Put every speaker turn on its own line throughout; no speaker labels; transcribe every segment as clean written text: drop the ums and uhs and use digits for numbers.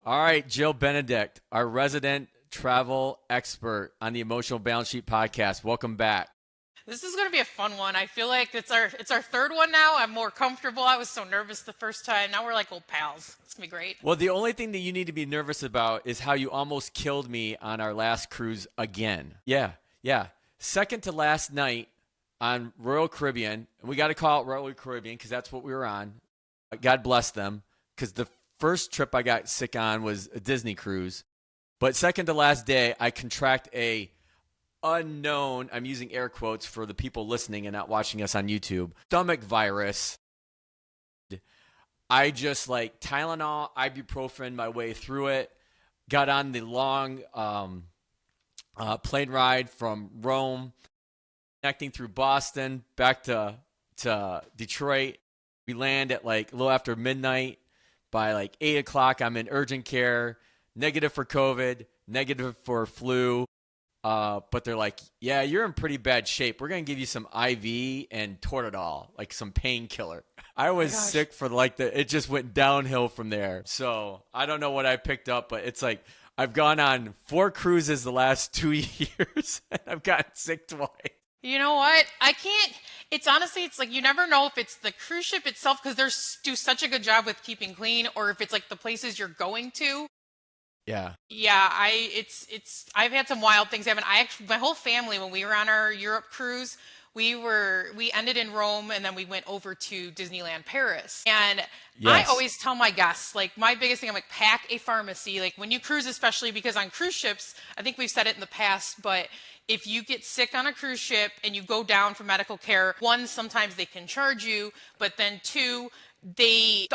All right, Jill Benedict, our resident travel expert on the Emotional Balance Sheet podcast. Welcome back.
This is going to be a fun one. I feel like it's our third one now. I'm more comfortable. I was so nervous the first time. Now we're like old pals. It's going to be great.
Well, the only thing that you need to be nervous about is how you almost killed me on our last cruise again. Yeah. Second to last night on Royal Caribbean. And we got to call it Royal Caribbean because that's what we were on. God bless them, because the first trip I got sick on was a Disney cruise. But second to last day, I contract a unknown, I'm using air quotes for the people listening and not watching us on YouTube, stomach virus. I just like Tylenol, ibuprofen my way through it. Got on the long plane ride from Rome, connecting through Boston back to Detroit. We land at like a little after midnight. By like 8 o'clock, I'm in urgent care, negative for COVID, negative for flu. But they're like, yeah, you're in pretty bad shape. We're going to give you some IV and Toradol, like some painkiller. I was sick for it just went downhill from there. So I don't know what I picked up, but it's like I've gone on 4 cruises the last 2 years and I've gotten sick twice.
You know what? I can't. It's honestly, it's like you never know if it's the cruise ship itself because they do such a good job with keeping clean, or if it's like the places you're going to.
Yeah.
Yeah, I've had some wild things happen. My whole family, when we were on our Europe cruise, we ended in Rome and then we went over to Disneyland Paris. And I
Yes.
always tell my guests, like my biggest thing, I'm like, pack a pharmacy. Like when you cruise, especially because on cruise ships, I think we've said it in the past, but if you get sick on a cruise ship and you go down for medical care, one, sometimes they can charge you, but then two,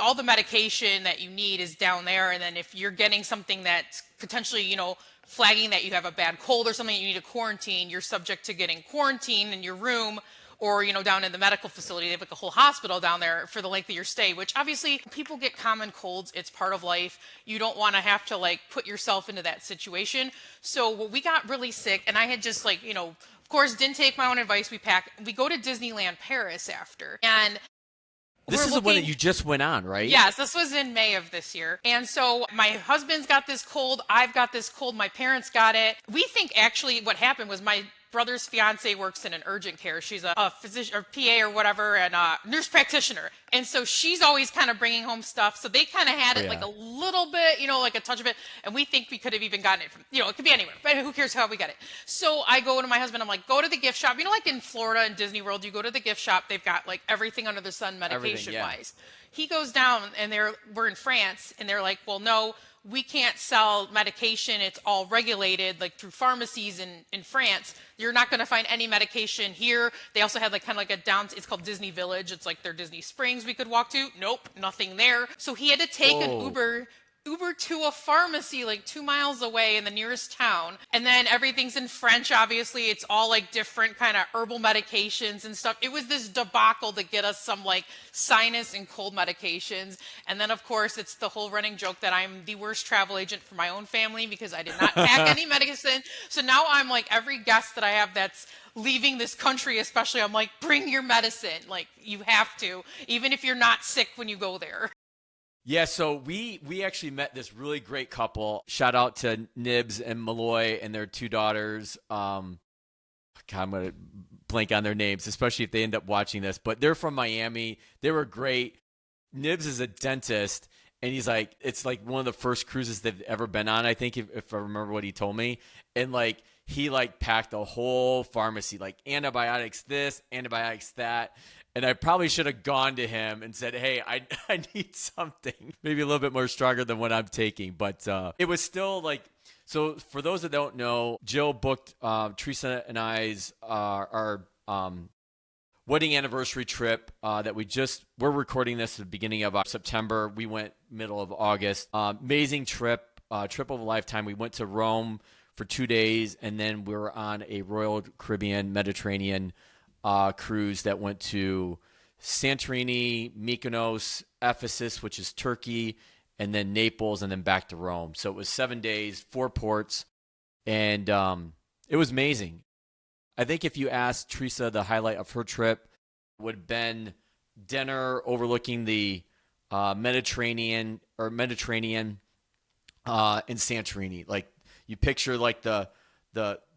all the medication that you need is down there. And then if you're getting something that's potentially, flagging that you have a bad cold or something you need to quarantine, you're subject to getting quarantined in your room or, down in the medical facility. They have like a whole hospital down there for the length of your stay, which obviously people get common colds. It's part of life. You don't want to have to like put yourself into that situation. So we got really sick and I had just like, of course, didn't take my own advice. We go to Disneyland Paris after, and
This is the one that you just went on, right?
yes, this was in May of this year. And so my husband's got this cold. I've got this cold. My parents got it. We think actually what happened was my brother's fiance works in an urgent care. She's a physician or PA or whatever and a nurse practitioner. And so she's always kind of bringing home stuff. So they kind of had it like a little bit, like a touch of it. And we think we could have even gotten it from, it could be anywhere, but who cares how we got it. So I go to my husband, I'm like, go to the gift shop. Like in Florida and Disney World, you go to the gift shop, they've got like everything under the sun medication wise. He goes down and we're in France and they're like, well, no, we can't sell medication. It's all regulated like through pharmacies in France. You're not going to find any medication here. They also had like kind of like it's called Disney Village. It's like their Disney Springs we could walk to. Nope, nothing there. So he had to take an Uber to a pharmacy like 2 miles away in the nearest town. And then everything's in French, obviously. It's all like different kind of herbal medications and stuff. It was this debacle to get us some like sinus and cold medications. And then, of course, it's the whole running joke that I'm the worst travel agent for my own family because I did not pack any medicine. So now I'm like, every guest that I have that's leaving this country, especially, I'm like, bring your medicine. Like, you have to, even if you're not sick when you go there.
Yeah, so we actually met this really great couple. Shout out to Nibs and Malloy and their 2 daughters. God, I'm going to blank on their names, especially if they end up watching this. But they're from Miami. They were great. Nibs is a dentist, and he's like, it's like one of the first cruises they've ever been on, I think, if I remember what he told me. And like he like packed a whole pharmacy, like antibiotics this, antibiotics that. And I probably should have gone to him and said, hey, I need something maybe a little bit more stronger than what I'm taking. But it was still like, so for those that don't know, Jill booked Teresa and I's our wedding anniversary trip that we're recording this at the beginning of September. We went middle of August. Amazing trip, trip of a lifetime. We went to Rome for 2 days, and then we were on a Royal Caribbean Mediterranean cruise that went to Santorini, Mykonos, Ephesus, which is Turkey, and then Naples, and then back to Rome. So it was 7 days, 4 ports, and it was amazing. I think if you asked Teresa, the highlight of her trip would have been dinner overlooking the Mediterranean in Santorini. Like you picture like you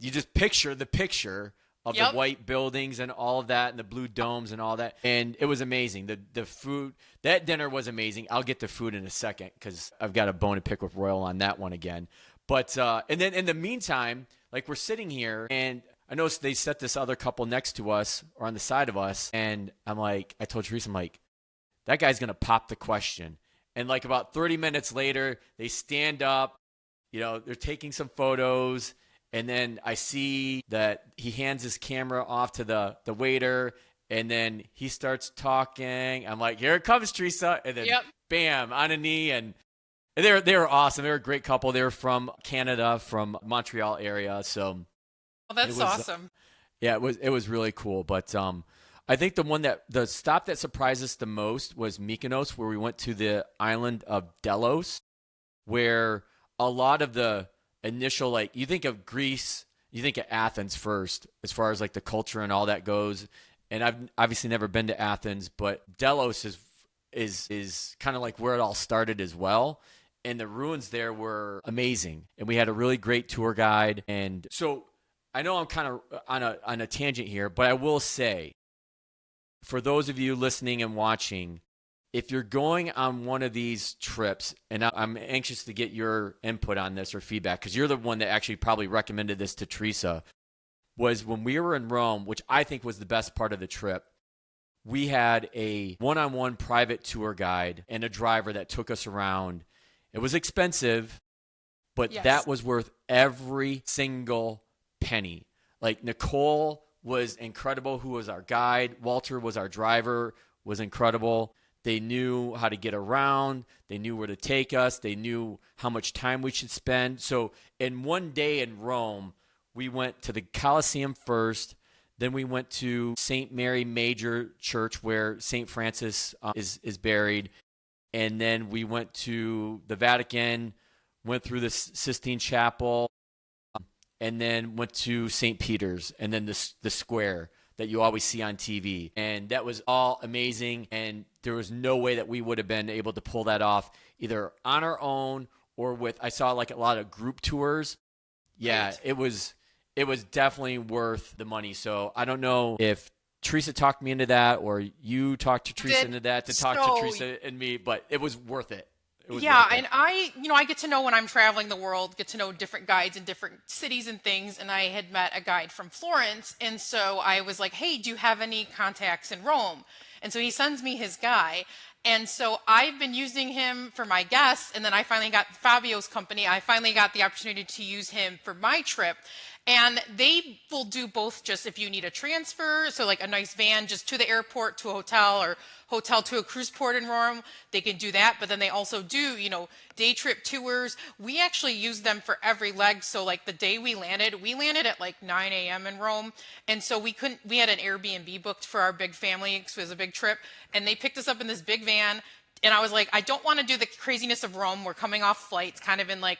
just picture the picture of the
Yep.
white buildings and all of that and the blue domes and all that. And it was amazing. The food, that dinner was amazing. I'll get to food in a second because I've got a bone to pick with Royal on that one again. But and then in the meantime, like we're sitting here and I noticed they set this other couple next to us or on the side of us. And I told Teresa, I'm like, that guy's going to pop the question. And like about 30 minutes later, they stand up, they're taking some photos. And then I see that he hands his camera off to the waiter. And then he starts talking. I'm like, here it comes, Teresa. And then bam, on a knee. And they were awesome. They were a great couple. They were from Canada, from Montreal area. So
Well, that's awesome.
yeah, it was really cool. But I think the stop that surprised us the most was Mykonos, where we went to the island of Delos, where a lot of the initial, like, you think of Greece, you think of Athens first, as far as like the culture and all that goes. And I've obviously never been to Athens, but Delos is kind of like where it all started as well. And the ruins there were amazing. And we had a really great tour guide. And so I know I'm kind of on a tangent here, but I will say, for those of you listening and watching, if you're going on one of these trips, and I'm anxious to get your input on this or feedback, because you're the one that actually probably recommended this to Teresa, was when we were in Rome, which I think was the best part of the trip. We had a one-on-one private tour guide and a driver that took us around. It was expensive, but that was worth every single penny. Like Nicole was incredible, who was our guide. Walter was our driver, was incredible. They knew how to get around. They knew where to take us. They knew how much time we should spend. So in one day in Rome, we went to the Colosseum first. Then we went to St. Mary Major Church, where St. Francis is buried. And then we went to the Vatican, went through the Sistine Chapel, and then went to St. Peter's, and then the square that you always see on TV. And that was all amazing, and there was no way that we would have been able to pull that off either on our own or with, I saw like a lot of group tours. Yeah, right. It was definitely worth the money. So I don't know if Teresa talked me into that or you talked to Teresa into that to talk to Teresa and me, but it was worth it.
Yeah, and I get to know when I'm traveling the world, get to know different guides in different cities and things. And I had met a guide from Florence. And so I was like, hey, do you have any contacts in Rome? And so he sends me his guy. And so I've been using him for my guests. And then I finally got Fabio's company. I finally got the opportunity to use him for my trip. And they will do both, just if you need a transfer, so like a nice van just to the airport, to a hotel, or hotel to a cruise port in Rome, they can do that. But then they also do, day trip tours. We actually use them for every leg. So like the day we landed at like 9 a.m. in Rome. And so we had an Airbnb booked for our big family because it was a big trip. And they picked us up in this big van. And I was like, I don't want to do the craziness of Rome. We're coming off flights, kind of in like,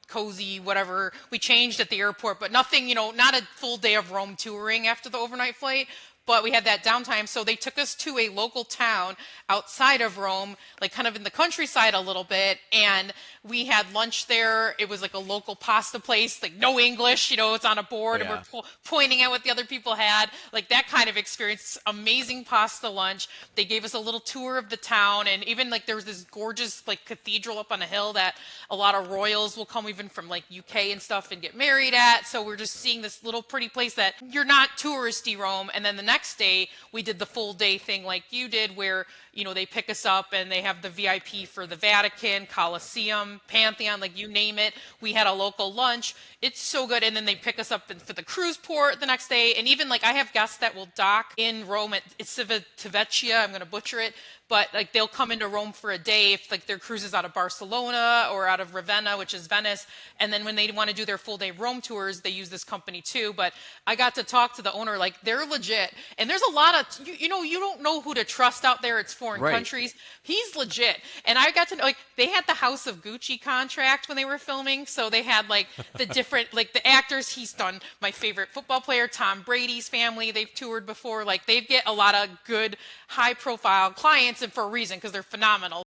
cozy, whatever. We changed at the airport, but nothing, not a full day of Rome touring after the overnight flight. But we had that downtime. So they took us to a local town outside of Rome, like kind of in the countryside a little bit. And we had lunch there. It was like a local pasta place, like no English, it's on a board. And we're pointing at what the other people had, like that kind of experience. Amazing pasta lunch. They gave us a little tour of the town. And even like there was this gorgeous like cathedral up on a hill that a lot of royals will come even from like UK and stuff and get married at. So we're just seeing this little pretty place that you're not touristy Rome. And then the next day we did the full day thing like you did, where they pick us up and they have the VIP for the Vatican, Colosseum, Pantheon, like you name it. We had a local lunch. It's so good. And then they pick us up for the cruise port the next day. And even like I have guests that will dock in Rome at Civitavecchia. I'm going to butcher it, but like they'll come into Rome for a day if like their cruise is out of Barcelona or out of Ravenna, which is Venice. And then when they want to do their full day Rome tours, they use this company too. But I got to talk to the owner, like they're legit. And there's a lot of, you don't know who to trust out there. It's foreign countries. He's legit. And I got to know, like they had the House of Gucci contract when they were filming. So they had like the different, like the actors. He's done my favorite football player, Tom Brady's family. They've toured before. Like they get a lot of good high profile clients, and for a reason, because they're phenomenal.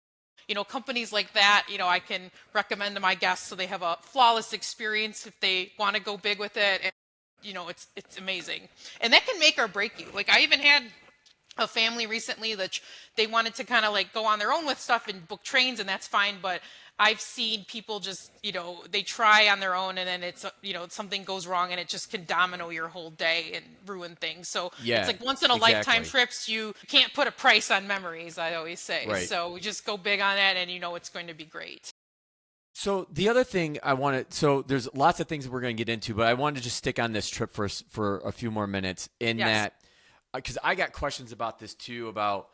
companies like that, I can recommend to my guests so they have a flawless experience if they want to go big with it. And, it's amazing. And that can make or break you. Like, I even had a family recently that they wanted to kind of like go on their own with stuff and book trains, and that's fine. But I've seen people just, they try on their own, and then it's, something goes wrong and it just can domino your whole day and ruin things. So it's like once in a lifetime trips. You can't put a price on memories, I always say.
Right.
So we just go big on it, and it's going to be great.
So the other thing so there's lots of things we're going to get into, but I wanted to just stick on this trip for a few more minutes that, because I got questions about this too, about,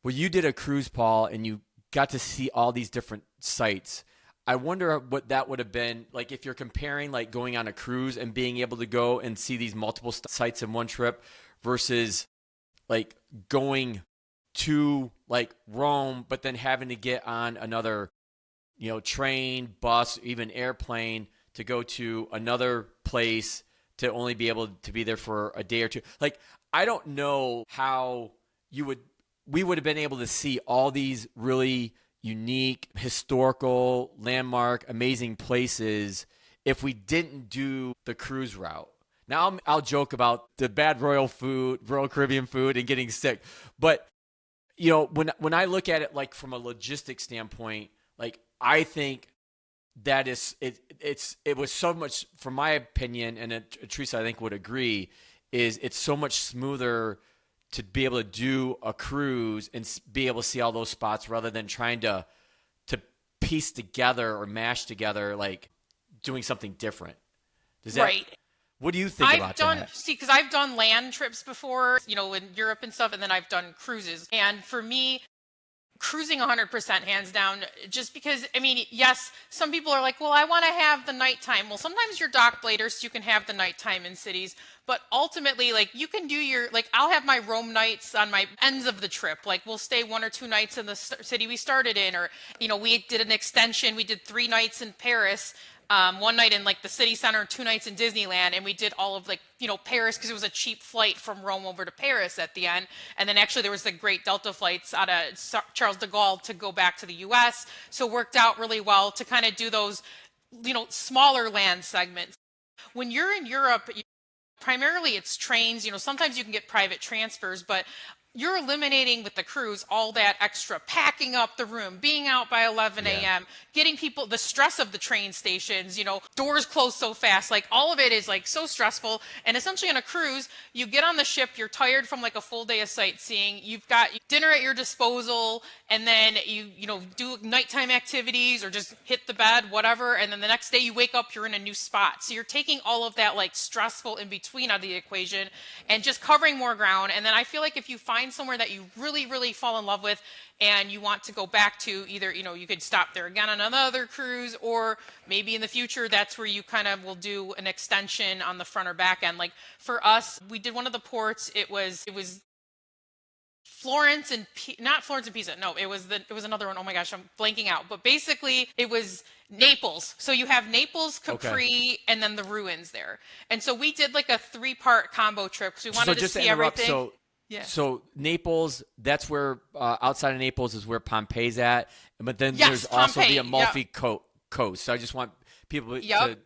well, you did a cruise, Paul, and you got to see all these different sites. I wonder what that would have been like if you're comparing like going on a cruise and being able to go and see these multiple sites in one trip versus like going to like Rome, but then having to get on another, train, bus, even airplane to go to another place to only be able to be there for a day or two. Like, I don't know how we would have been able to see all these really unique, historical, landmark, amazing places if we didn't do the cruise route. Now I'll joke about the bad Royal Caribbean food and getting sick. But, when I look at it like from a logistics standpoint, like I think that it was so much, from my opinion, and Teresa I think would agree, is it's so much smoother to be able to do a cruise and be able to see all those spots rather than trying to piece together or mash together, like doing something different.
Right.
What do you think about that?
See, because I've done land trips before, in Europe and stuff, and then I've done cruises. And for me, cruising 100% hands down, just because, yes, some people are like, well, I want to have the nighttime. Well, sometimes you're docked later, so you can have the nighttime in cities. But ultimately, like, you can do I'll have my Rome nights on my ends of the trip. Like, we'll stay 1 or 2 nights in the city we started in, or, we did an extension. We did 3 nights in Paris. 1 night in like the city center, 2 nights in Disneyland, and we did all of Paris because it was a cheap flight from Rome over to Paris at the end. And then actually there was the great Delta flights out of Charles de Gaulle to go back to the U.S. So it worked out really well to kind of do those, smaller land segments. When you're in Europe, primarily it's trains. Sometimes you can get private transfers, but you're eliminating with the cruise all that extra packing up the room, being out by 11 a.m., getting people, the stress of the train stations, doors close so fast, like all of it is like so stressful. And essentially on a cruise, you get on the ship, you're tired from like a full day of sightseeing, you've got dinner at your disposal, and then you do nighttime activities or just hit the bed, whatever. And then the next day you wake up, you're in a new spot. So you're taking all of that like stressful in between out of the equation and just covering more ground. And then I feel like if you find somewhere that you really, really fall in love with and you want to go back to, either, you could stop there again on another cruise, or maybe in the future, that's where you kind of will do an extension on the front or back end. Like for us, we did one of the ports. It was Florence and not Florence and Pisa. No, it was another one. Oh my gosh, I'm blanking out. But basically it was Naples. So you have Naples, Capri, and then the ruins there. And so we did like a 3-part combo trip because we wanted to see everything.
So Naples, that's where outside of Naples is where Pompeii's at, but then there's also the Amalfi Coast. So I just want people to,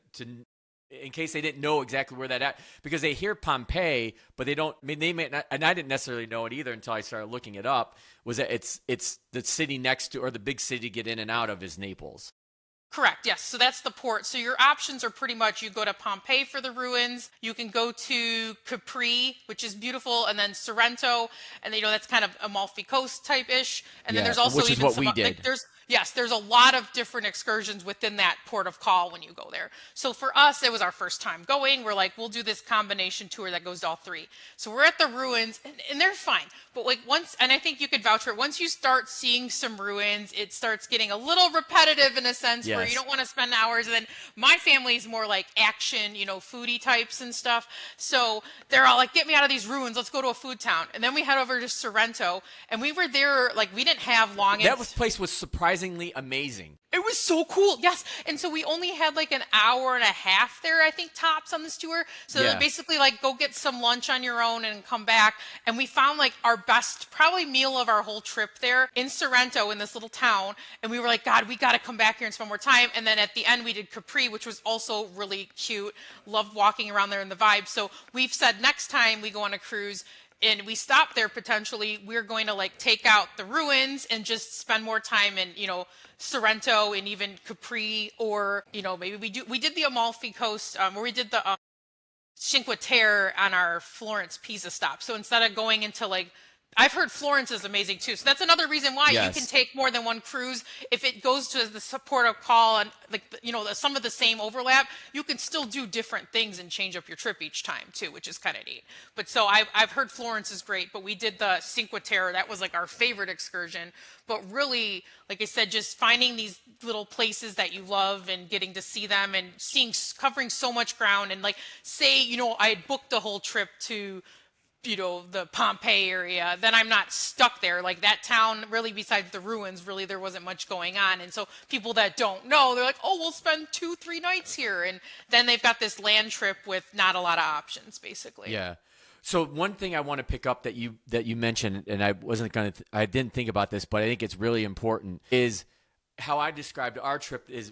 in case they didn't know exactly where that at, because they hear Pompeii, but they don't. They may not, and I didn't necessarily know it either until I started looking it up. Was that it's the city next to, or the big city to get in and out of, is Naples.
Correct. Yes. So that's the port. So your options are pretty much, you go to Pompeii for the ruins. You can go to Capri, which is beautiful, and then Sorrento, and that's kind of Amalfi Coast type ish. And then there's also
which is
even
what
some,
we did.
There's a lot of different excursions within that port of call when you go there. So for us, it was our first time going. We're like, we'll do this combination tour that goes to all 3. So we're at the ruins, and they're fine. But like and I think you could vouch for it, once you start seeing some ruins, it starts getting a little repetitive in a sense where you don't want to spend hours. And then my family's more like action, foodie types and stuff. So they're all like, get me out of these ruins. Let's go to a food town. And then we head over to Sorrento, and we were there, like, we didn't have long.
That place was surprising surprisingly amazing.
It was so cool. Yes. And so we only had like an hour and a half there, I think, tops on this tour. So
Yeah.
basically like go get some lunch on your own and come back. And we found like our best probably meal of our whole trip there in Sorrento in this little town. And we were like, God, we got to come back here and spend more time. And then at the end we did Capri, which was also really cute. Loved walking around there in the vibe. So we've said next time we go on a cruise and we stop there potentially, we're going to like take out the ruins and just spend more time in, Sorrento and even Capri, or, maybe we did the Amalfi Coast, where we did the Cinque Terre on our Florence Pisa stop. So instead of going into like, I've heard Florence is amazing too. So that's another reason why you can take more than one cruise. If it goes to the port of call and like, some of the same overlap, you can still do different things and change up your trip each time too, which is kind of neat. But so I've heard Florence is great, but we did the Cinque Terre. That was like our favorite excursion. But really, like I said, just finding these little places that you love and getting to see them and covering so much ground. And like, say, I had booked the whole trip to the Pompeii area, then I'm not stuck there. Like that town, really, besides the ruins, really there wasn't much going on. And so people that don't know, they're like, oh, we'll spend 2-3 nights here. And then they've got this land trip with not a lot of options, basically.
Yeah. So one thing I want to pick up that you mentioned, and I didn't think about this, but I think it's really important, is how I described our trip is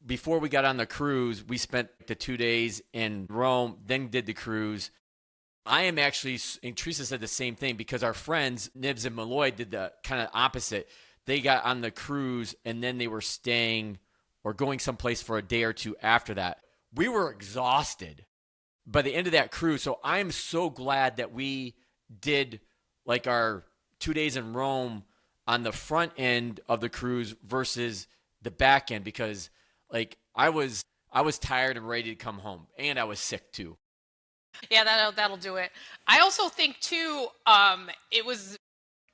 before we got on the cruise, we spent the 2 days in Rome, then did the cruise. I am actually, and Teresa said the same thing, because our friends, Nibs and Malloy, did the kind of opposite. They got on the cruise, and then they were staying or going someplace for a day or two after that. We were exhausted by the end of that cruise. So I'm so glad that we did like our 2 days in Rome on the front end of the cruise versus the back end, because like I was tired and ready to come home, and I was sick too.
Yeah, that'll do it. I also think too, it was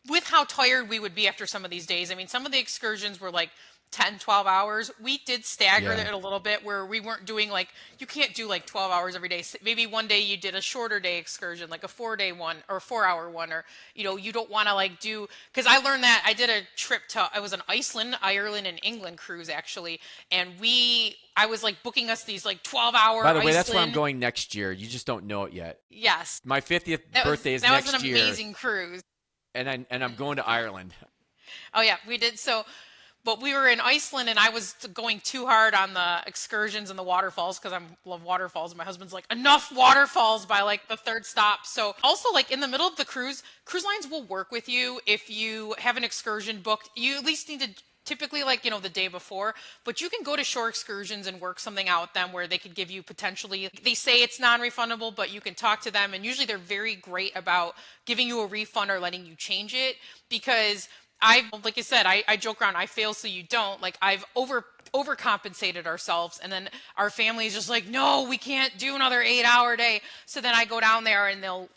with how tired we would be after some of these days. I mean, some of the excursions were like 10, 12 hours. We did stagger it a little bit where we weren't doing like, you can't do like 12 hours every day. Maybe one day you did a shorter day excursion, like a 4-day one or 4-hour one, or, you don't want to like do, because I learned that I did a trip I was an Iceland, Ireland, and England cruise actually. And I was like booking us these like 12-hour.
By the way, that's where I'm going next year. You just don't know it yet.
Yes.
My 50th birthday is next year.
That was an amazing cruise.
And I'm going to Ireland.
Oh yeah, we did. So, but we were in Iceland, and I was going too hard on the excursions and the waterfalls because I love waterfalls. My husband's like, enough waterfalls by like the third stop. So also like in the middle of the cruise lines will work with you if you have an excursion booked. You at least need to typically like, the day before, but you can go to shore excursions and work something out with them where they could give you potentially, they say it's non-refundable, but you can talk to them, and usually they're very great about giving you a refund or letting you change it, because like I said, I joke around, I fail so you don't. Like I've overcompensated ourselves, and then our family is just like, no, we can't do another 8-hour day. So then I go down there, and they'll,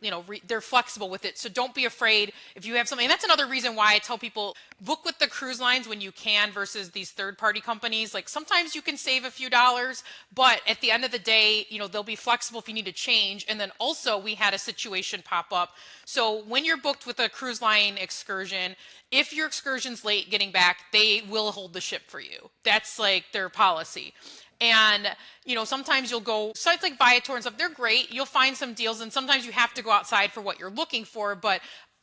they're flexible with it. So don't be afraid if you have something. And that's another reason why I tell people book with the cruise lines when you can versus these third-party companies. Like sometimes you can save a few dollars, but at the end of the day, they'll be flexible if you need to change. And then also we had a situation pop up. So when you're booked with a cruise line excursion, if your excursion's late getting back, they will hold the ship for you. That's like their policy. And, sometimes you'll go sites like Viator and stuff, they're great. You'll find some deals, and sometimes you have to go outside for what you're looking for. But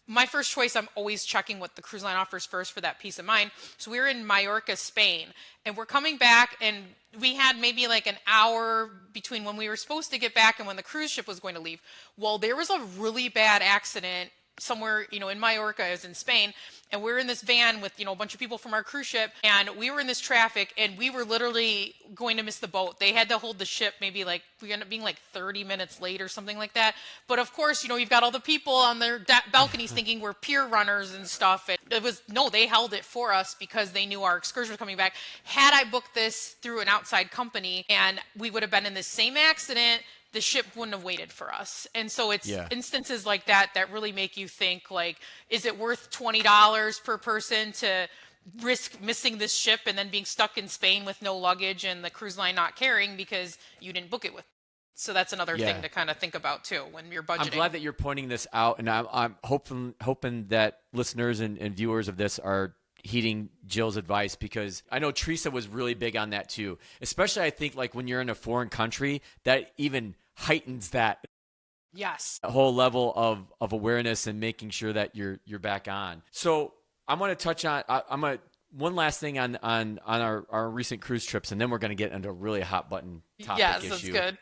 my first choice, I'm always checking what the cruise line offers first for that peace of mind. So we were in Mallorca, Spain, and we're coming back, and we had maybe like an hour between when we were supposed to get back and when the cruise ship was going to leave. Well, there was a really bad accident somewhere, in Mallorca, is in Spain, and we were in this van with, a bunch of people from our cruise ship, and we were in this traffic, and we were literally going to miss the boat. They had to hold the ship, maybe like, we ended up being like 30 minutes late or something like that. But of course, you've got all the people on their balconies thinking we're pier runners and stuff. And they held it for us because they knew our excursion was coming back. Had I booked this through an outside company, and we would have been in the same accident, the ship wouldn't have waited for us. And so it's instances like that really make you think, like, is it worth $20 per person to risk missing this ship and then being stuck in Spain with no luggage and the cruise line not caring because you didn't book it with? So that's another thing to kind of think about too when you're budgeting.
I'm glad that you're pointing this out, and I'm hoping that listeners and viewers of this are heeding Jill's advice, because I know Teresa was really big on that too. Especially I think like when you're in a foreign country, that even heightens that
Yes.
whole level of awareness and making sure that you're back on. So I'm going to touch on one last thing on our recent cruise trips, and then we're going to get into a really hot button topic
Yes,
issue.
that's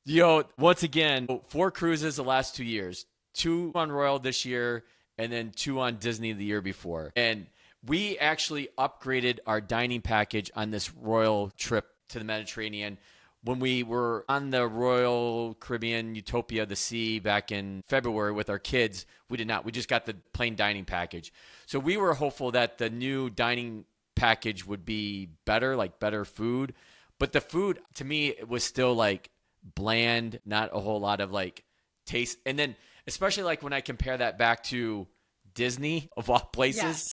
good.
Once again, 4 cruises the last 2 years, 2 on Royal this year, and then 2 on Disney the year before. And we actually upgraded our dining package on this Royal trip to the Mediterranean. When we were on the Royal Caribbean Utopia of the Sea back in February with our kids, we did not. We just got the plain dining package. So we were hopeful that the new dining package would be better, like better food. But the food, to me, it was still like bland, not a whole lot of like taste. And then especially like when I compare that back to Disney, of all places,
Yes.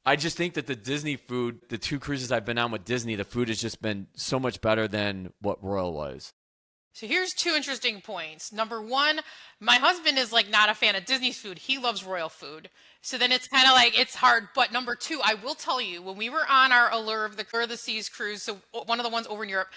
I just think that the Disney food, the 2 cruises I've been on with Disney, the food has just been so much better than what Royal was.
So here's 2 interesting points. Number 1, my husband is like not a fan of Disney's food. He loves Royal food. So then it's kind of like it's hard. But number 2, I will tell you, when we were on our Allure of the Seas cruise, so one of the ones over in Europe,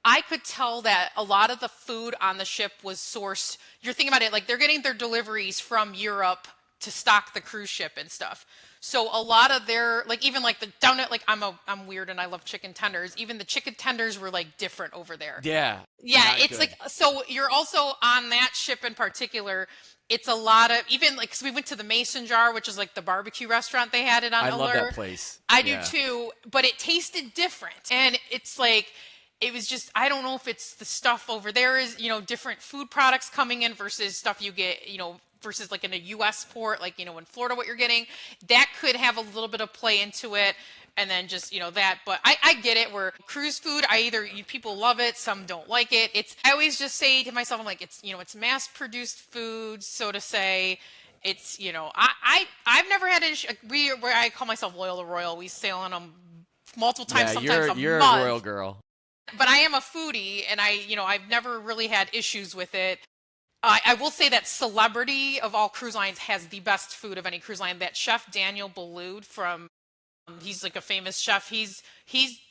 I could tell that a lot of the food on the ship was sourced. You're thinking about it, like they're getting their deliveries from Europe to stock the cruise ship and stuff. So a lot of their, like even like the down at, like I'm weird and I love chicken tenders. Even the chicken tenders were like different over there.
Yeah.
Yeah, it's
good.
like, so you're also on that ship in particular. It's a lot of, even like, cause we went to the Mason Jar, which is like the barbecue restaurant. They had it on
I
Allure.
love that place.
I
Yeah.
do too, but it tasted different. And it's like, it was just, I don't know if it's the stuff over there is, different food products coming in versus stuff you get, versus like in a US port, like, in Florida, what you're getting, that could have a little bit of play into it. And then just, that, but I get it, where cruise food, people love it, some don't like it. I always just say to myself, I'm like, it's mass produced food, so to say. It's, I've never had an issue. Where I call myself loyal to Royal. We sail on them multiple times, sometimes
you're
a
a
month.
Royal girl.
But I am a foodie, and I've never really had issues with it. I will say that Celebrity of all cruise lines has the best food of any cruise line. That chef Daniel Boulud he's like a famous chef. He's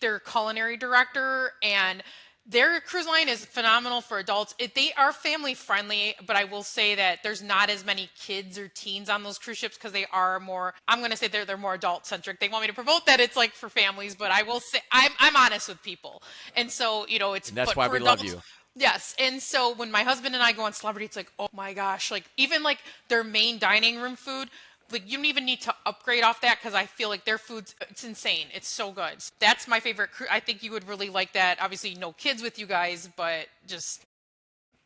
their culinary director, and their cruise line is phenomenal for adults. They are family friendly, but I will say that there's not as many kids or teens on those cruise ships because they are more, I'm going to say they're more adult centric. They want me to promote that it's like for families, but I will say I'm honest with people. And so, it's,
And that's
but
why
for
we
adults,
love you.
yes. And so when my husband and I go on Celebrity, it's like, oh my gosh, like even like their main dining room food, like you don't even need to upgrade off that, because I feel like their food's, it's insane. It's so good. That's my favorite. I think you would really like that. Obviously, no kids with you guys, but just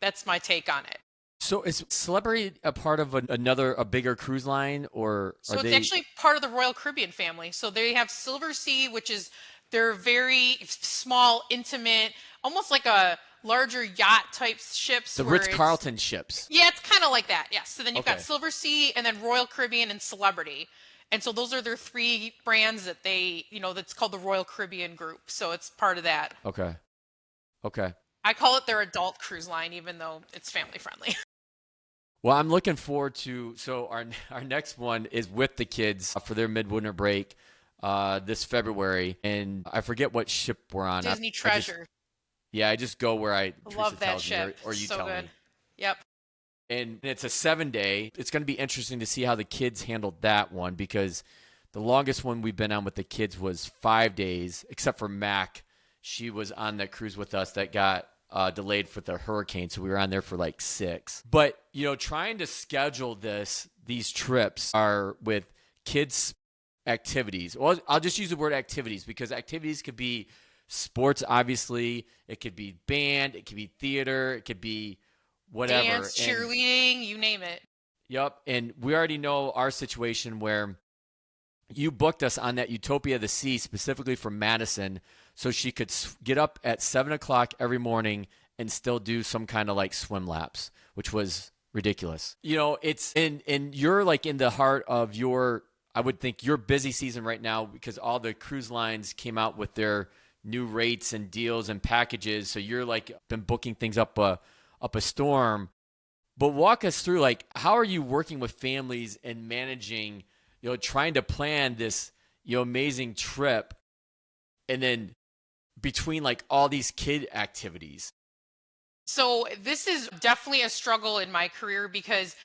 that's my take on it.
So is Celebrity a part of a bigger cruise line, or
So
are
it's
they
actually part of the Royal Caribbean family. So they have Silver Sea, which is they're very small, intimate, almost like a larger yacht type ships.
the
where
Ritz-Carlton ships?
Yeah, it's kind of like that. Yes. So then you've got
Okay.
Silver Sea, and then Royal Caribbean and Celebrity. And so those are their 3 brands that that's called the Royal Caribbean Group. So it's part of that.
Okay. Okay.
I call it their adult cruise line, even though it's family friendly.
Well, I'm looking forward to, so our next one is with the kids for their midwinter break this February, and I forget what ship we're on.
Disney Treasure.
I just go where Teresa
Love that
tells
ship.
me, or you
So
tell
good.
me.
Yep.
And it's a 7-day. It's going to be interesting to see how the kids handled that one, because the longest one we've been on with the kids was 5 days, except for Mac. She was on that cruise with us that got delayed for the hurricane, so we were on there for like 6. But trying to schedule these trips are with kids activities. Well, I'll just use the word activities, because activities could be sports, obviously. It could be band. It could be theater. It could be whatever.
Dance, cheerleading, you name it.
Yep. And we already know our situation where you booked us on that Utopia of the Sea specifically for Madison, so she could get up at 7 o'clock every morning and still do some kind of like swim laps, which was ridiculous. It's and you're like in the heart of I would think your busy season right now, because all the cruise lines came out with their new rates and deals and packages. So you're like been booking things up a storm. But walk us through, like, how are you working with families and managing trying to plan this, amazing trip, and then between like all these kid activities?
So this is definitely a struggle in my career because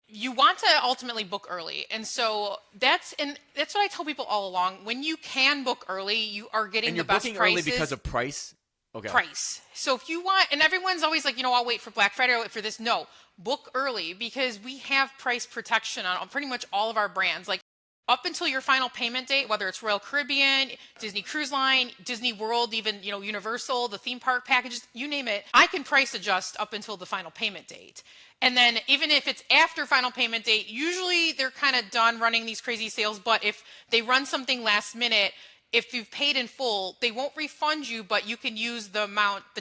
you want to ultimately book early. And so that's what I tell people all along. When you can book early, you are getting
And
the
you're
best
booking
prices.
early because of price? Okay.
Price. So if you want, and everyone's always like, I'll wait for Black Friday, I'll wait for this. No, book early because we have price protection on pretty much all of our brands. Like up until your final payment date, whether it's Royal Caribbean, Disney Cruise Line, Disney World, even, Universal, the theme park packages, you name it, I can price adjust up until the final payment date. And then even if it's after final payment date, usually they're kind of done running these crazy sales. But if they run something last minute, if you've paid in full, they won't refund you, but you can use the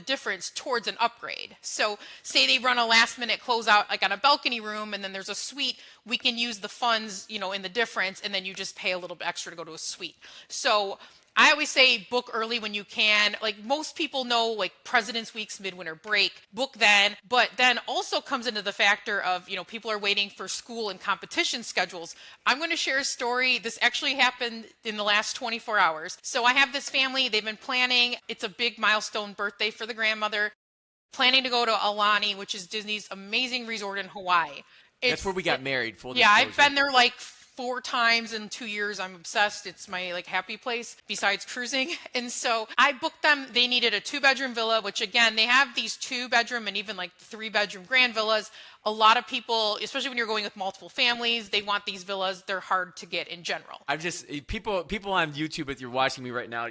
difference towards an upgrade. So say they run a last minute closeout like on a balcony room and then there's a suite, we can use the funds, in the difference, and then you just pay a little bit extra to go to a suite. So I always say book early when you can. Like most people know, like President's Week's midwinter break, book then. But then also comes into the factor of, people are waiting for school and competition schedules. I'm going to share a story. This actually happened in the last 24 hours. So I have this family, they've been planning. It's a big milestone birthday for the grandmother, planning to go to Aulani, which is Disney's amazing resort in Hawaii.
That's where we got married, full
Yeah,
disclosure.
I've been there like 4 times in 2 years. I'm obsessed. It's my like happy place besides cruising. And so I booked them. They needed a 2-bedroom villa, which again, they have these 2-bedroom and even like 3-bedroom grand villas. A lot of people, especially when you're going with multiple families, they want these villas. They're hard to get in general.
I'm just people on YouTube, if you're watching me right now,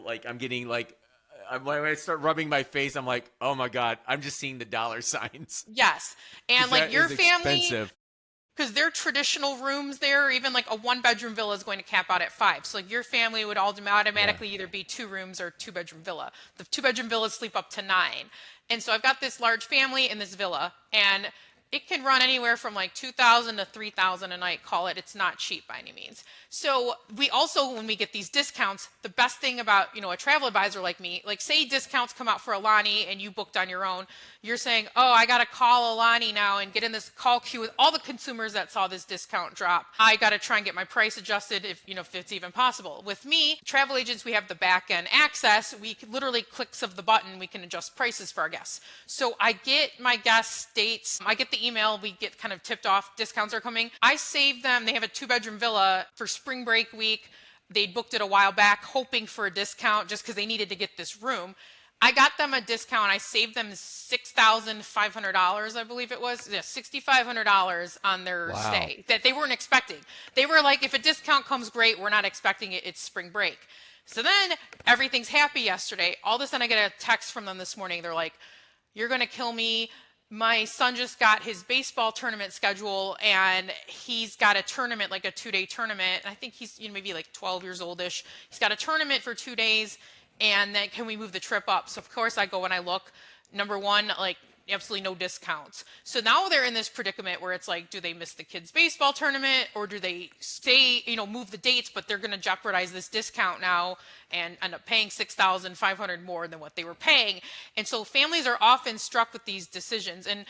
like I'm getting like when I start rubbing my face, I'm like, oh my God, I'm just seeing the dollar signs.
Yes. And like your family,
expensive.
because their traditional rooms there, even like a 1-bedroom villa is going to cap out at 5. So like your family would automatically either be 2 rooms or 2-bedroom villa. The 2-bedroom villas sleep up to 9. And so I've got this large family in this villa, and it can run anywhere from like $2,000 to $3,000 a night. Call it. It's not cheap by any means. So we also, when we get these discounts, the best thing about, a travel advisor like me, like say discounts come out for Aulani and you booked on your own, you're saying, oh, I got to call Aulani now and get in this call queue with all the consumers that saw this discount drop. I got to try and get my price adjusted if it's even possible. With me, travel agents, we have the back end access. We can literally clicks of the button, we can adjust prices for our guests. So I get my guests' dates. I get the email, we get kind of tipped off, discounts are coming. I save them. They have a 2-bedroom villa for spring break week. They'd booked it a while back, hoping for a discount just because they needed to get this room. I got them a discount. I saved them $6,500, I believe it was. Yeah, $6,500 on their stay that they weren't expecting. They were like, if a discount comes, great. We're not expecting it. It's spring break. So then everything's happy yesterday. All of a sudden I get a text from them this morning. They're like, you're going to kill me. My son just got his baseball tournament schedule and he's got a tournament, like a 2-day tournament. I think he's maybe like 12 years oldish. He's got a tournament for 2 days, and then can we move the trip up? So of course I go and I look. Number one, like absolutely no discounts. So now they're in this predicament where it's like, do they miss the kids' baseball tournament or do they stay, move the dates, but they're going to jeopardize this discount now and end up paying $6,500 more than what they were paying. And so families are often struck with these decisions. And,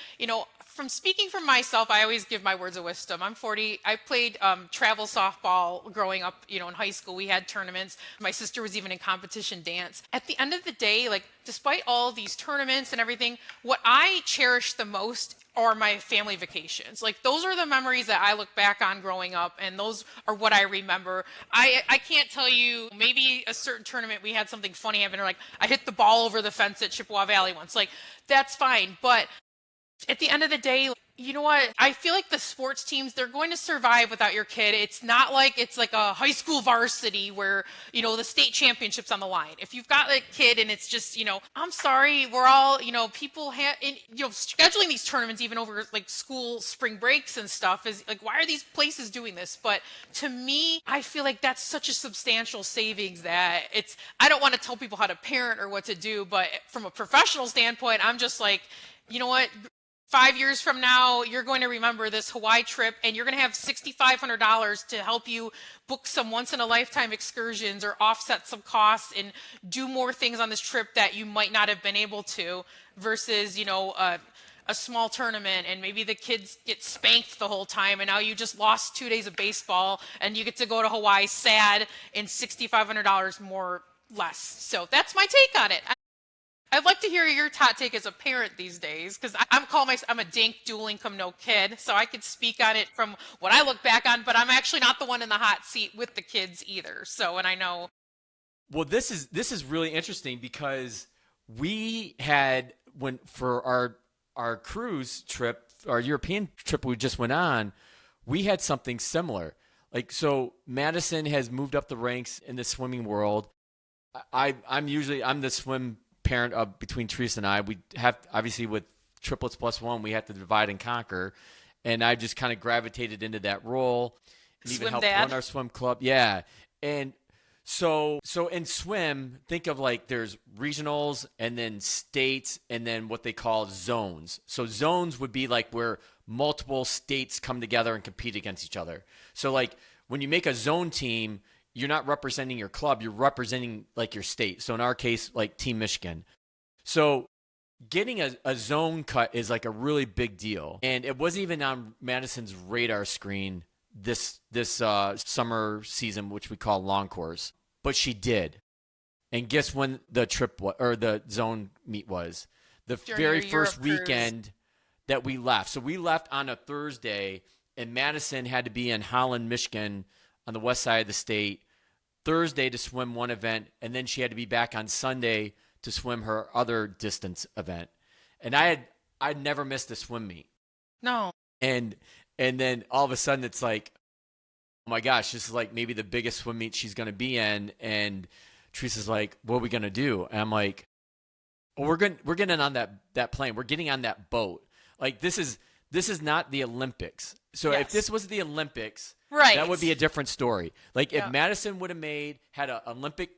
from speaking for myself, I always give my words of wisdom. I'm 40. I played travel softball growing up, in high school. We had tournaments. My sister was even in competition dance. At the end of the day, like despite all these tournaments and everything, what I cherish the most are my family vacations. Like those are the memories that I look back on growing up, and those are what I remember. I can't tell you, maybe a certain tournament we had something funny happen, or like I hit the ball over the fence at Chippewa Valley once. Like that's fine, but at the end of the day, you know what? I feel like the sports teams, they're going to survive without your kid. It's not like it's like a high school varsity where, the state championship's on the line. If you've got a kid and it's just, I'm sorry, we're all, people have, scheduling these tournaments even over like school spring breaks and stuff is like, why are these places doing this? But to me, I feel like that's such a substantial savings that I don't want to tell people how to parent or what to do, but from a professional standpoint, I'm just like, you know what? 5 years from now, you're going to remember this Hawaii trip and you're going to have $6,500 to help you book some once in a lifetime excursions or offset some costs and do more things on this trip that you might not have been able to versus, a small tournament and maybe the kids get spanked the whole time and now you just lost 2 days of baseball and you get to go to Hawaii sad and $6,500 more less. So that's my take on it. I'd like to hear your hot take as a parent these days, because I'm a dink dual income no kid, so I could speak on it from what I look back on, but I'm actually not the one in the hot seat with the kids either. So, and I know.
Well, this is really interesting because we had for our cruise trip, our European trip we just went on, we had something similar. Like, so Madison has moved up the ranks in the swimming world. I'm the swim parent of between Teresa and I. We have, obviously, with triplets plus one, we have to divide and conquer, and I just kind of gravitated into that role and
Swim
even helped
dad.
run our swim club. Yeah. And so in swim, think of like there's regionals and then states and then what they call zones. So zones would be like where multiple states come together and compete against each other. So like when you make a zone team, you're not representing your club, you're representing like your state. So in our case, like Team Michigan. So getting a zone cut is like a really big deal. And it wasn't even on Madison's radar screen this summer season, which we call long course. But she did. And guess when the trip or the zone meet was? The very first weekend that we left. So we left on a Thursday, and Madison had to be in Holland, Michigan, on the west side of the state Thursday to swim one event, and then she had to be back on Sunday to swim her other distance event. And I'd never missed a swim meet.
No.
And then all of a sudden it's like, oh my gosh, this is like maybe the biggest swim meet she's going to be in. And Teresa's like, what are we going to do? And I'm like, well, we're getting on that plane. We're getting on that boat. Like this is not the Olympics. So
yes.
If this was the Olympics,
right,
that would be a different story. Like if Madison would have had an Olympic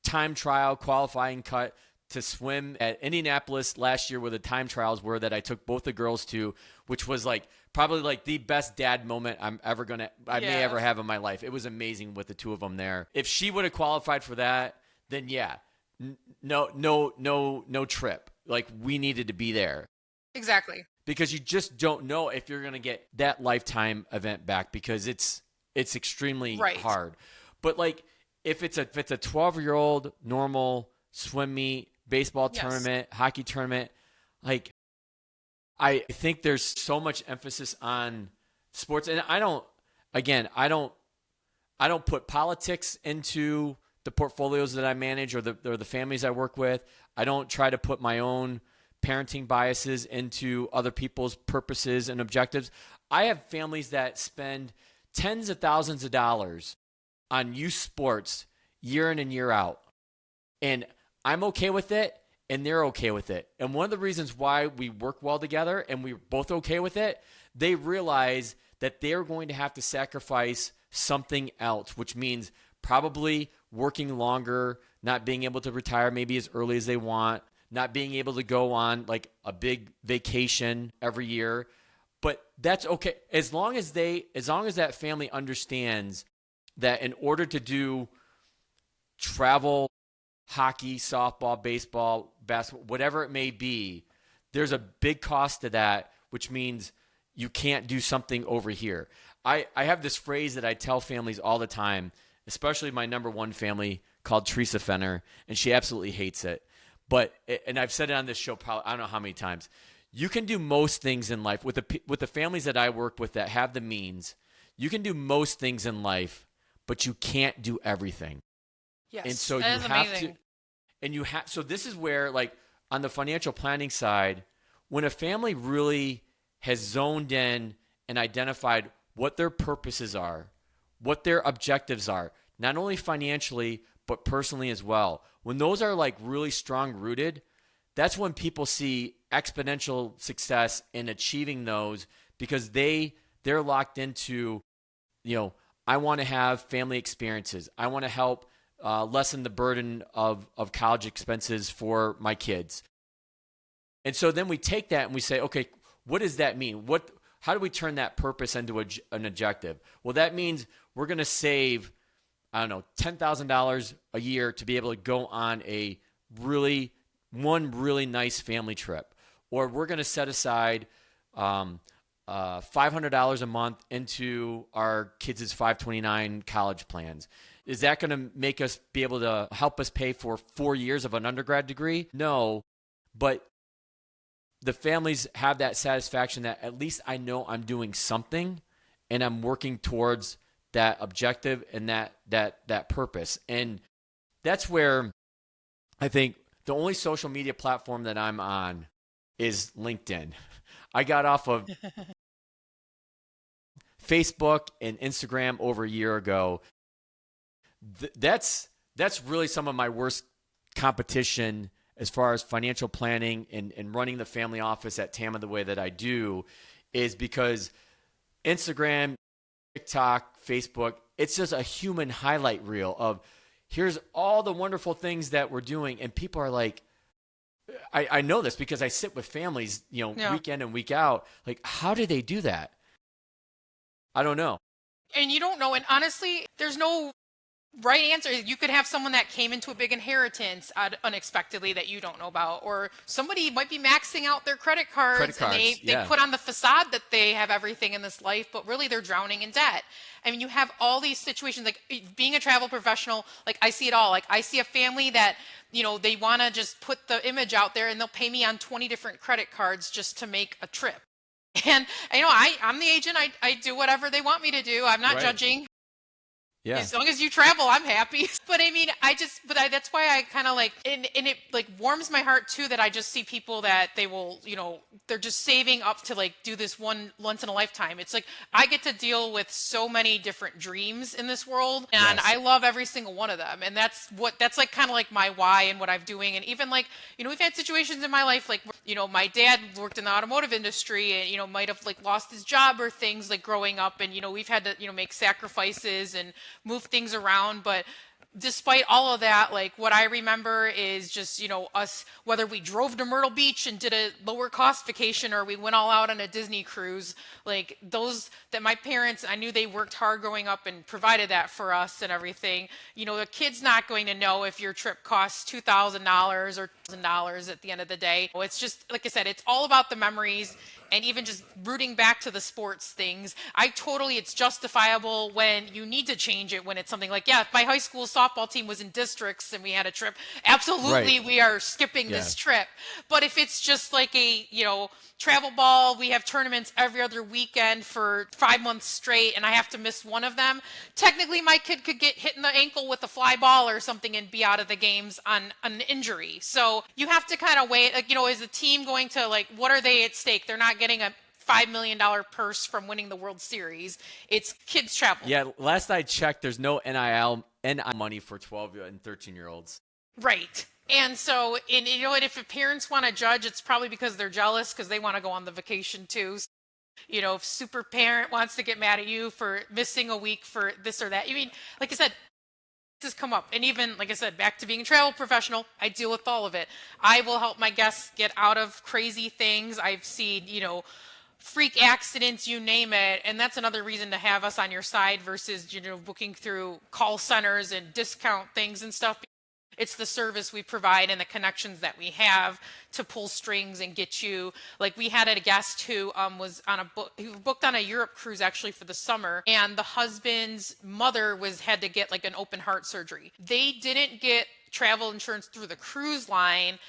time trial qualifying cut to swim at Indianapolis last year, where the time trials were that I took both the girls to, which was like probably like the best dad moment I may ever have in my life. It was amazing with the two of them there. If she would have qualified for that, then no trip. Like we needed to be there.
Exactly.
Because you just don't know if you're going to get that lifetime event back, because it's extremely hard. But like if it's a 12-year-old normal swim meet, baseball tournament, hockey tournament, like I think there's so much emphasis on sports, and I don't put politics into the portfolios that I manage or the families I work with. I don't try to put my own parenting biases into other people's purposes and objectives. I have families that spend tens of thousands of dollars on youth sports year in and year out. And I'm okay with it, and they're okay with it. And one of the reasons why we work well together and we're both okay with it, they realize that they're going to have to sacrifice something else, which means probably working longer, not being able to retire maybe as early as they want, not being able to go on like a big vacation every year. But that's okay as long as that family understands that in order to do travel, hockey, softball, baseball, basketball, whatever it may be, there's a big cost to that, which means you can't do something over here. I have this phrase that I tell families all the time, especially my number one family called Teresa Fenner, and she absolutely hates it. And I've said it on this show probably I don't know how many times. You can do most things in life with the families that I work with that have the means. You can do most things in life, but you can't do everything.
Yes,
and so so this is where, like, on the financial planning side, when a family really has zoned in and identified what their purposes are, what their objectives are, not only financially, but personally as well. When those are like really strong rooted, that's when people see exponential success in achieving those, because they're locked into, I want to have family experiences. I want to help lessen the burden of college expenses for my kids. And so then we take that and we say, okay, what does that mean? How do we turn that purpose into an objective? Well, that means we're going to save, I don't know, $10,000 a year to be able to go on one really nice family trip. or we're going to set aside $500 a month into our kids' 529 college plans. Is that going to make us be able to help us pay for 4 years of an undergrad degree? No, but the families have that satisfaction that at least I know I'm doing something and I'm working towards that objective and that purpose. And that's where I think the only social media platform that I'm on is LinkedIn. I got off of Facebook and Instagram over a year ago. That's really some of my worst competition as far as financial planning and running the family office at TAMMA the way that I do, is because Instagram, TikTok, Facebook, it's just a human highlight reel of here's all the wonderful things that we're doing. And people are like, I know this because I sit with families, week in and week out. Like, how do they do that? I don't know.
And you don't know. And honestly, there's no right answer. You could have someone that came into a big inheritance unexpectedly that you don't know about, or somebody might be maxing out their credit cards and they put on the facade that they have everything in this life, but really they're drowning in debt. I mean, you have all these situations, like being a travel professional, like I see it all. Like I see a family that, they want to just put the image out there and they'll pay me on 20 different credit cards just to make a trip. And I'm the agent. I do whatever they want me to do. I'm not judging.
Yeah.
As long as you travel, I'm happy. But I mean, that's why I kind of like, and it like warms my heart too, that I just see people that they will, they're just saving up to like do this one once in a lifetime. It's like, I get to deal with so many different dreams in this world, and I love every single one of them. And that's like kind of like my why and what I'm doing. And even like, we've had situations in my life, like, my dad worked in the automotive industry and, might have like lost his job or things like growing up. And, we've had to, make sacrifices and move things around. But despite all of that, like what I remember is just, us, whether we drove to Myrtle Beach and did a lower cost vacation or we went all out on a Disney cruise, like those that my parents, I knew they worked hard growing up and provided that for us and everything. The kid's not going to know if your trip costs $2,000 or $1,000 at the end of the day. It's just, like I said, it's all about the memories. And even just rooting back to the sports things, it's justifiable when you need to change it, when it's something like, if my high school softball team was in districts and we had a trip, absolutely we are skipping this trip. But if it's just like a, travel ball, we have tournaments every other weekend for 5 months straight and I have to miss one of them, technically my kid could get hit in the ankle with a fly ball or something and be out of the games on an injury. So you have to kind of weigh, like, is the team going to, like, what are they at stake? They're not getting a $5 million purse from winning the World Series. It's kids travel.
Yeah, last I checked, there's no NIL money for 12 and 13-year-olds.
Right. And so, and if parents want to judge, it's probably because they're jealous because they want to go on the vacation too. If super parent wants to get mad at you for missing a week for this or that. I mean, like I said, this has come up. And even, like I said, back to being a travel professional, I deal with all of it. I will help my guests get out of crazy things. I've seen, freak accidents, you name it. And that's another reason to have us on your side versus, booking through call centers and discount things and stuff. It's the service we provide and the connections that we have to pull strings and get you. Like we had a guest who was who booked on a Europe cruise actually for the summer, and the husband's mother had to get like an open heart surgery. They didn't get travel insurance through the cruise line.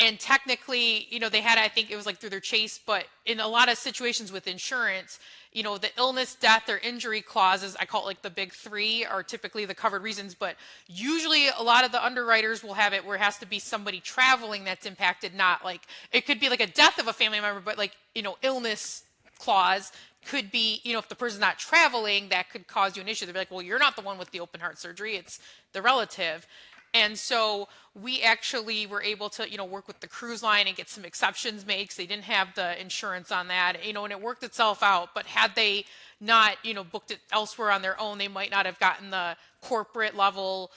And technically, they had, I think it was like through their Chase, but in a lot of situations with insurance, the illness, death, or injury clauses, I call it like the big three, are typically the covered reasons. But usually a lot of the underwriters will have it where it has to be somebody traveling that's impacted, not like, it could be like a death of a family member, but like, illness clause could be, if the person's not traveling, that could cause you an issue. They'd be like, well, you're not the one with the open heart surgery, it's the relative. And so we actually were able to, work with the cruise line and get some exceptions made because they didn't have the insurance on that, and it worked itself out. But had they not, booked it elsewhere on their own, they might not have gotten the corporate level,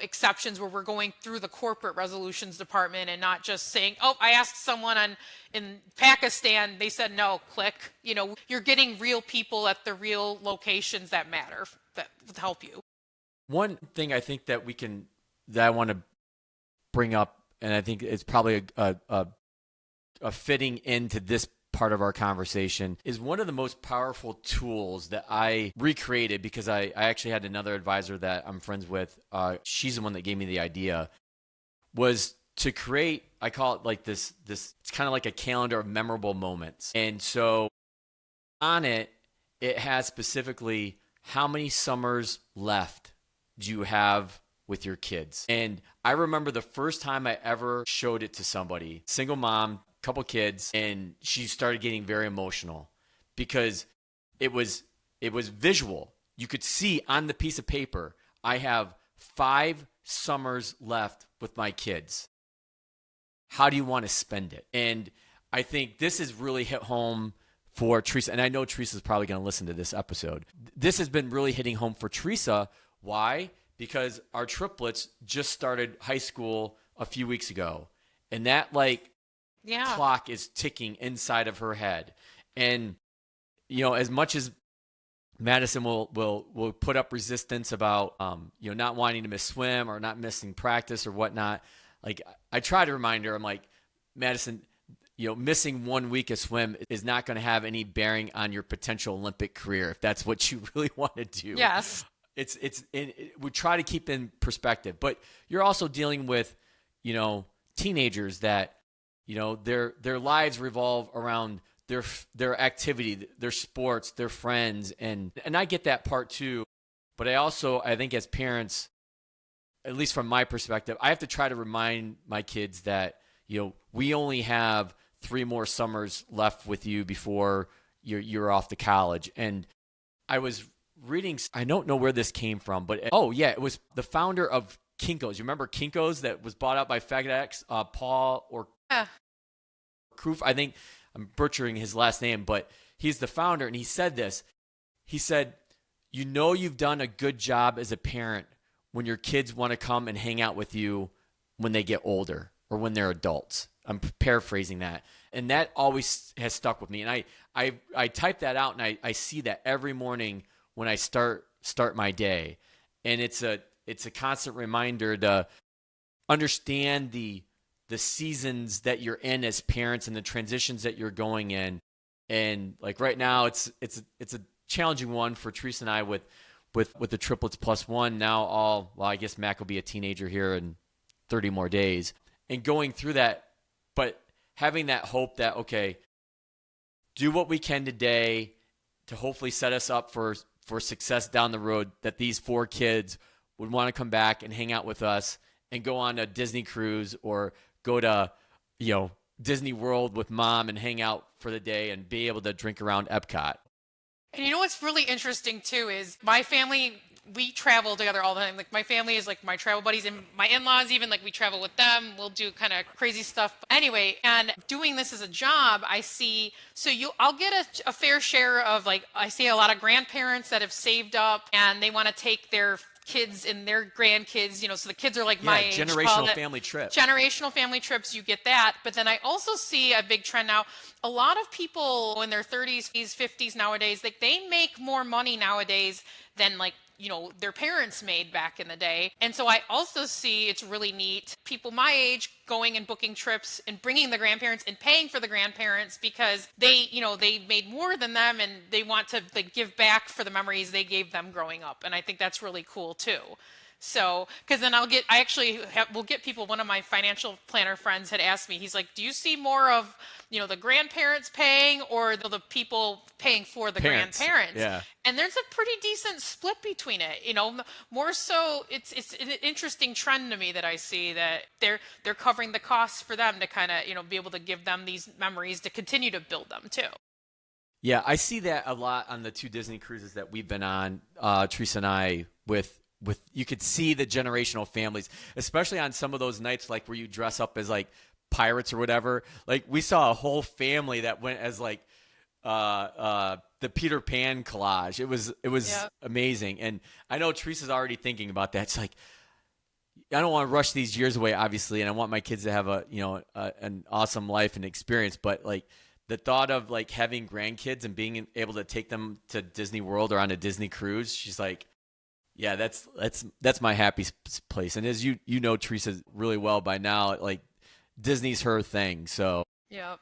exceptions where we're going through the corporate resolutions department and not just saying, oh, I asked someone in Pakistan, they said no, click. You're getting real people at the real locations that matter, that help you.
One thing I think that I want to bring up, and I think it's probably a fitting into this part of our conversation is one of the most powerful tools that I recreated because I actually had another advisor that I'm friends with. She's the one that gave me the idea, was to create, I call it like this, it's kind of like a calendar of memorable moments. And so on it, it has specifically how many summers left do you have with your kids. And I remember the first time I ever showed it to somebody, single mom, couple kids, and she started getting very emotional because it was visual. You could see on the piece of paper, I have 5 summers left with my kids. How do you want to spend it? And I think this has really hit home for Teresa. And I know Teresa's probably going to listen to this episode. This has been really hitting home for Teresa. Why? Because our triplets just started high school a few weeks ago. And that clock is ticking inside of her head. And, as much as Madison will put up resistance about, not wanting to miss swim or not missing practice or whatnot. Like, I try to remind her, I'm like, Madison, missing 1 week of swim is not going to have any bearing on your potential Olympic career if that's what you really want to do.
Yes.
We try to keep in perspective, but you're also dealing with, teenagers that, their lives revolve around their activity, their sports, their friends. And I get that part too. But I think as parents, at least from my perspective, I have to try to remind my kids that, we only have 3 more summers left with you before you're off to college. And I was reading, I don't know where this came from, but it was the founder of Kinko's. You remember Kinko's that was bought out by FedEx, Paul or Kroof? I think I'm butchering his last name, but he's the founder. And he said this. He said, you've done a good job as a parent when your kids want to come and hang out with you when they get older or when they're adults. I'm paraphrasing that. And that always has stuck with me. And I type that out and I see that every morning when I start my day. And it's a constant reminder to understand the seasons that you're in as parents and the transitions that you're going in. And like right now it's a challenging one for Teresa and I with the triplets plus one. Now I guess Mac will be a teenager here in 30 more days. And going through that, but having that hope that, okay, do what we can today to hopefully set us up for success down the road, that these 4 kids would want to come back and hang out with us and go on a Disney cruise or go to, Disney World with mom and hang out for the day and be able to drink around Epcot.
And what's really interesting too is my family, we travel together all the time. Like my family is like my travel buddies, and my in-laws even, like we travel with them. We'll do kind of crazy stuff. Anyway, and doing this as a job, I see, I'll get a fair share of, like, I see a lot of grandparents that have saved up and they want to take their kids and their grandkids, so the kids are like my age.
Generational family trips.
Generational family trips, you get that. But then I also see a big trend now. A lot of people in their 30s, 50s nowadays, like they make more money nowadays than their parents made back in the day. And so I also see it's really neat, people my age going and booking trips and bringing the grandparents and paying for the grandparents because they made more than them and they want to give back for the memories they gave them growing up. And I think that's really cool too. So, because then we'll get people, one of my financial planner friends had asked me, he's like, do you see more of, the grandparents paying or the people paying for the grandparents?
Yeah.
And there's a pretty decent split between it, more so it's an interesting trend to me that I see that they're covering the costs for them to kind of, be able to give them these memories to continue to build them too.
Yeah, I see that a lot on the 2 Disney cruises that we've been on, Teresa and I, with you could see the generational families, especially on some of those nights like where you dress up as like pirates or whatever. Like we saw a whole family that went as like the Peter Pan collage. It was amazing. And I know Teresa's already thinking about that. It's like, I don't want to rush these years away, obviously, and I want my kids to have an awesome life and experience, but like the thought of like having grandkids and being able to take them to Disney World or on a Disney cruise, she's like, yeah, that's my happy place. And as you know Teresa really well by now, like Disney's her thing. So
Yep.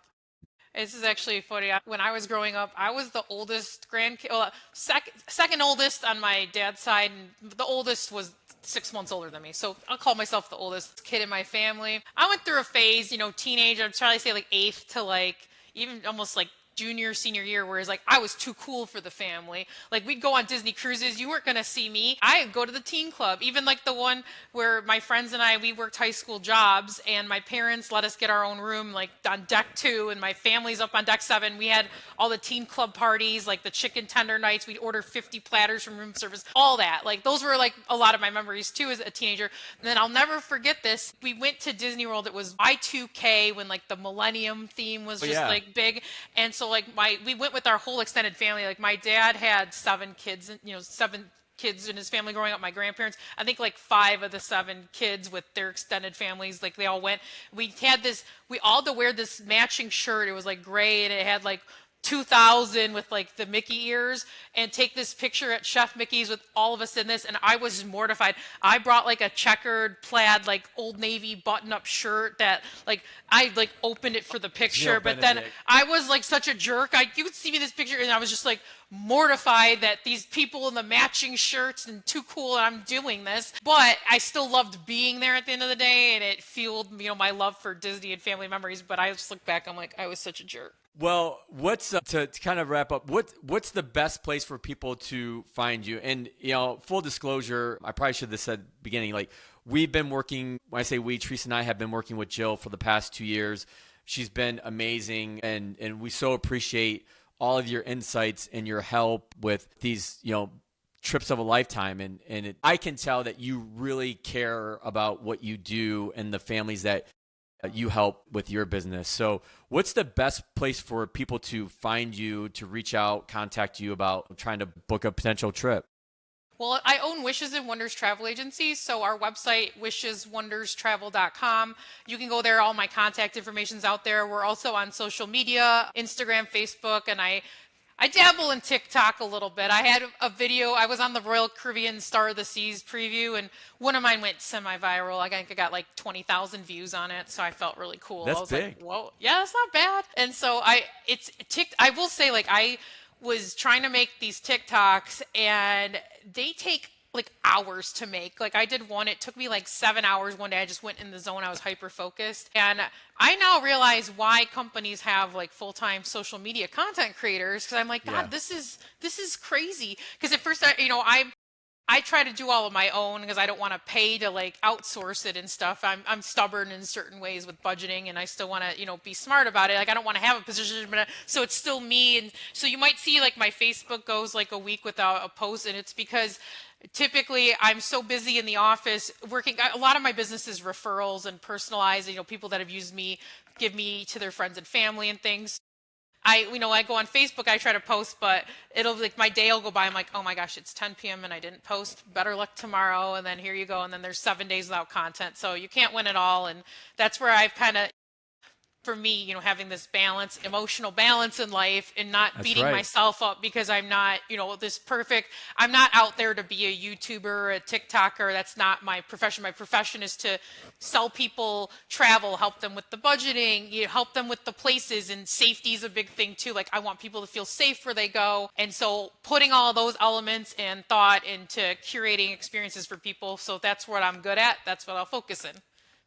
This is actually funny. When I was growing up, I was the oldest grandkid, well, second oldest on my dad's side, and the oldest was 6 months older than me. So I'll call myself the oldest kid in my family. I went through a phase, teenage. I'm trying to say like eighth to like even almost like junior, senior year, whereas like I was too cool for the family. Like we'd go on Disney cruises, you weren't gonna see me. I'd go to the teen club, even like the one where my friends and I we worked high school jobs, and my parents let us get our own room like on deck 2, and my family's up on deck 7. We had all the teen club parties, like the chicken tender nights. We'd order 50 platters from room service, all that. Like those were like a lot of my memories too as a teenager. And then I'll never forget this. We went to Disney World. It was Y2K when like the Millennium theme was
Oh
just
yeah.
like big. And so like we went with our whole extended family. Like my dad had 7 kids, 7 kids in his family growing up. My grandparents, I think like 5 of the 7 kids with their extended families, like they all went. We all had to wear this matching shirt. It was like gray and it had like 2000 with like the Mickey ears, and take this picture at Chef Mickey's with all of us in this. And I was mortified. I brought like a checkered plaid, like Old Navy button up shirt that like I like opened it for the
Jill
picture, but then
Benedict.
I was like such a jerk. You would see me this picture and I was just like mortified that these people in the matching shirts and too cool and I'm doing this. But I still loved being there at the end of the day, and it fueled, my love for Disney and family memories. But I just look back, I'm like, I was such a jerk.
Well, what's to kind of wrap up? What's the best place for people to find you? And full disclosure, I probably should have said beginning. Like we've been working. When I say we, Teresa and I have been working with Jill for the past 2 years. She's been amazing, and we so appreciate all of your insights and your help with these trips of a lifetime. And I can tell that you really care about what you do and the families that you help with your business. So what's the best place for people to find you, to reach out, contact you about trying to book a potential trip?
Well, I own Wishes and Wonders Travel Agency, so our website, wisheswonderstravel.com. You can go there. All my contact information's out there. We're also on social media, Instagram, Facebook, and I dabble in TikTok a little bit. I had a video. I was on the Royal Caribbean Star of the Seas preview, and one of mine went semi-viral. I think I got like 20,000 views on it, so I felt really cool.
That's
I was
big.
like, whoa, yeah, that's not bad. And so I will say, like, I was trying to make these TikToks, and they take like hours to make. Like I did one, it took me like 7 hours one day. I just went in the zone. I was hyper focused. And I now realize why companies have like full-time social media content creators. Cause I'm like, God,
Yeah.
this is crazy. Cause at first I try to do all of my own because I don't want to pay to like outsource it and stuff. I'm stubborn in certain ways with budgeting, and I still want to be smart about it. Like I don't want to have a position, but so it's still me. And so you might see like my Facebook goes like a week without a post, and it's because typically I'm so busy in the office working. A lot of my business is referrals and personalized. People that have used me give me to their friends and family and things. I go on Facebook, I try to post, but it'll like my day will go by. I'm like, oh my gosh, it's 10 p.m. and I didn't post. Better luck tomorrow. And then here you go. And then there's 7 days without content. So you can't win it all. And that's where I've kind of, for me, having this balance, emotional balance in life, and not
That's
beating
right.
myself up because I'm not, this perfect. I'm not out there to be a YouTuber or a TikToker. That's not my profession. My profession is to sell people travel, help them with the budgeting, help them with the places, and safety is a big thing too. Like I want people to feel safe where they go. And so putting all those elements and thought into curating experiences for people. So that's what I'm good at. That's what I'll focus in.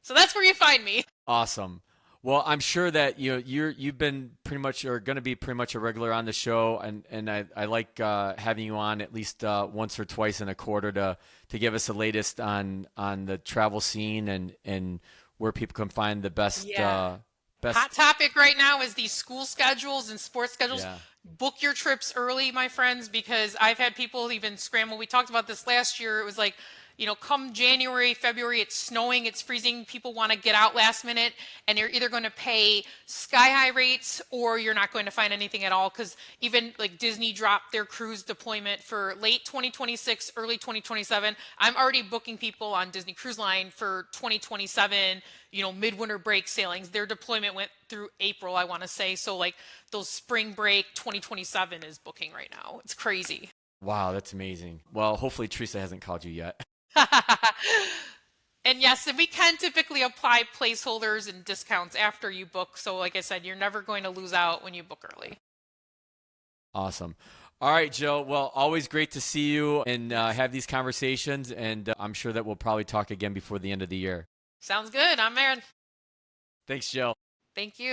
So that's where you find me.
Awesome. Well, I'm sure that you've been pretty much or going to be pretty much a regular on the show, and I like having you on at least once or twice in a quarter to give us the latest on the travel scene and where people can find the best
Yeah.
best.
Hot topic right now is these school schedules and sports schedules.
Yeah.
Book your trips early, my friends, because I've had people even scramble. We talked about this last year. It was like, come January, February, it's snowing, it's freezing. People want to get out last minute, and you're either going to pay sky high rates or you're not going to find anything at all. Because even like Disney dropped their cruise deployment for late 2026, early 2027. I'm already booking people on Disney Cruise Line for 2027, midwinter break sailings. Their deployment went through April, I want to say. So like those spring break 2027 is booking right now. It's crazy.
Wow, that's amazing. Well, hopefully Teresa hasn't called you yet.
And yes, and we can typically apply placeholders and discounts after you book. So like I said, you're never going to lose out when you book early.
Awesome. All right, Jill. Well, always great to see you and have these conversations. And I'm sure that we'll probably talk again before the end of the year.
Sounds good. I'm Aaron.
Thanks, Jill.
Thank you.